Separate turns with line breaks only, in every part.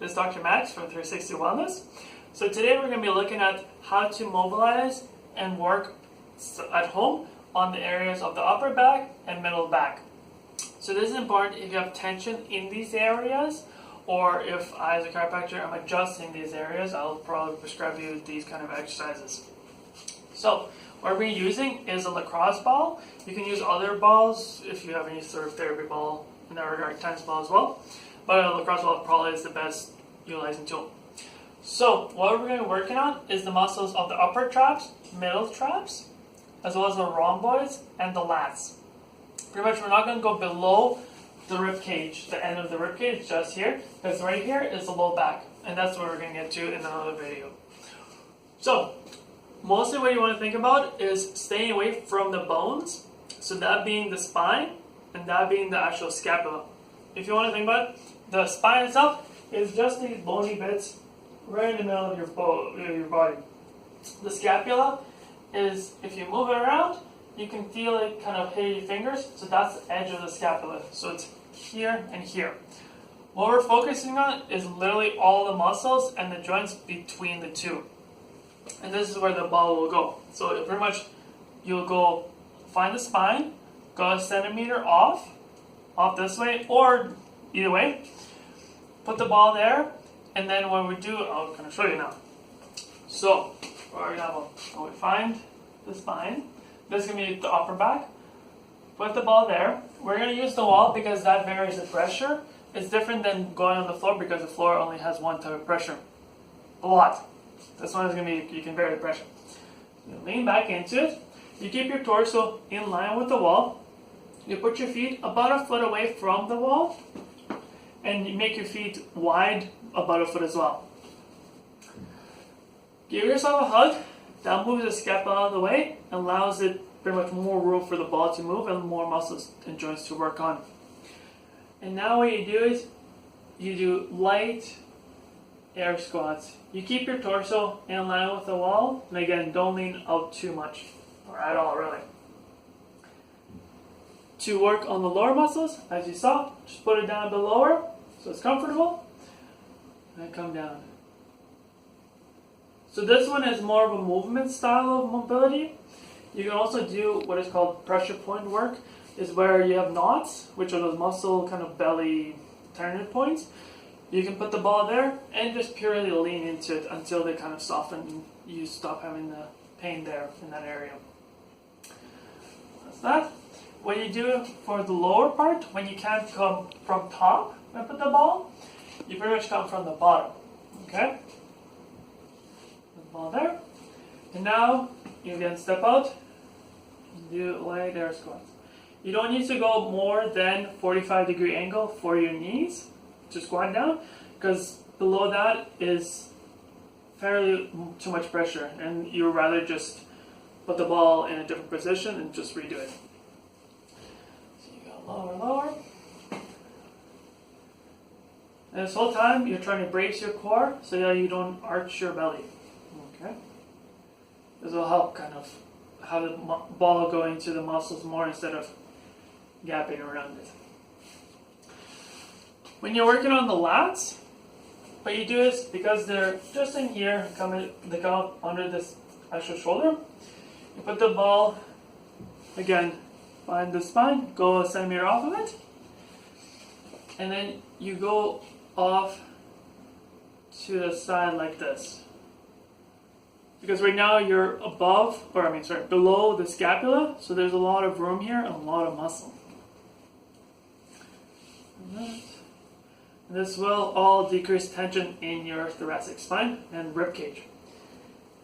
This is Dr. Max from 360 Wellness. So today we're going to be looking at how to mobilize and work at home on the areas of the upper back and middle back. So this is important if you have tension in these areas, or if I as a chiropractor am adjusting these areas, I'll probably prescribe you these kind of exercises. So what we're using is a lacrosse ball. You can use other balls if you have any sort of therapy ball in that regard, tennis ball as well. But a lacrosse ball probably is the best utilizing tool. So what we're going to be working on is the muscles of the upper traps, middle traps, as well as the rhomboids and the lats. Pretty much we're not going to go below the rib cage, the end of the rib cage, just here, because right here is the low back, and that's what we're going to get to in another video. So mostly what you want to think about is staying away from the bones, so that being the spine and that being the actual scapula. If you want to think about it, the spine itself is just these bony bits right in the middle of your body. The scapula is, if you move it around, you can feel it kind of hit your fingers, so that's the edge of the scapula. So it's here and here. What we're focusing on is literally all the muscles and the joints between the two. And this is where the ball will go. So pretty much you'll go find the spine, go a centimeter off this way, or either way. Put the ball there, and then when we do, I'll kind of show you now. So, for example, when we find the spine, this is going to be the upper back. Put the ball there. We're going to use the wall because that varies the pressure. It's different than going on the floor because the floor only has one type of pressure. A lot. This one is going to be, you can vary the pressure. You lean back into it. You keep your torso in line with the wall. You put your feet about a foot away from the wall. And you make your feet wide about a foot as well. Give yourself a hug. That moves the scapula out of the way and allows it pretty much more room for the ball to move and more muscles and joints to work on. And now what you do is you do light air squats. You keep your torso in line with the wall, and again, don't lean out too much or at all really. To work on the lower muscles, as you saw, just put it down a bit lower so it's comfortable, and come down. So this one is more of a movement style of mobility. You can also do what is called pressure point work, is where you have knots, which are those muscle kind of belly tendon points. You can put the ball there and just purely lean into it until they kind of soften and you stop having the pain there in that area. That's that. What you do for the lower part, when you can't come from top and put the ball, you pretty much come from the bottom. Okay? Put the ball there. And now you again step out and do light air squats. You don't need to go more than 45-degree angle for your knees to squat down, because below that is fairly too much pressure, and you would rather just put the ball in a different position and just redo it. Lower, lower. And this whole time you're trying to brace your core so that you don't arch your belly. Okay? This will help kind of have the ball go into the muscles more instead of gapping around it. When you're working on the lats, what you do is, because they're just in here, they come up under this actual shoulder, you put the ball, again, find the spine, go a centimeter off of it, and then you go off to the side like this. Because right now you're below the scapula, so there's a lot of room here and a lot of muscle. And this will all decrease tension in your thoracic spine and rib cage.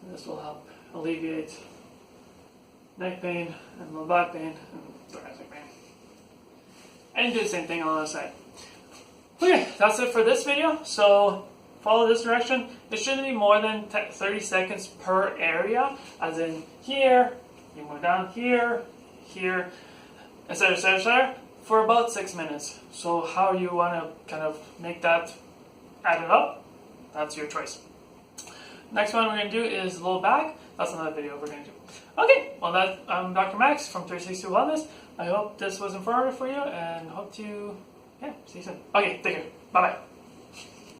And this will help alleviate neck pain and low back pain and thoracic pain. And do the same thing on the other side. Okay, that's it for this video. So follow this direction. It shouldn't be more than 30 seconds per area, as in here, you move down here, here, etc., for about 6 minutes. So how you want to kind of make that add it up, that's your choice. Next one we're going to do is low back. That's another video we're going to do. Okay, well I'm Dr. Max from 360 Wellness. I hope this was informative for you and hope to see you soon. Okay, take care. Bye-bye.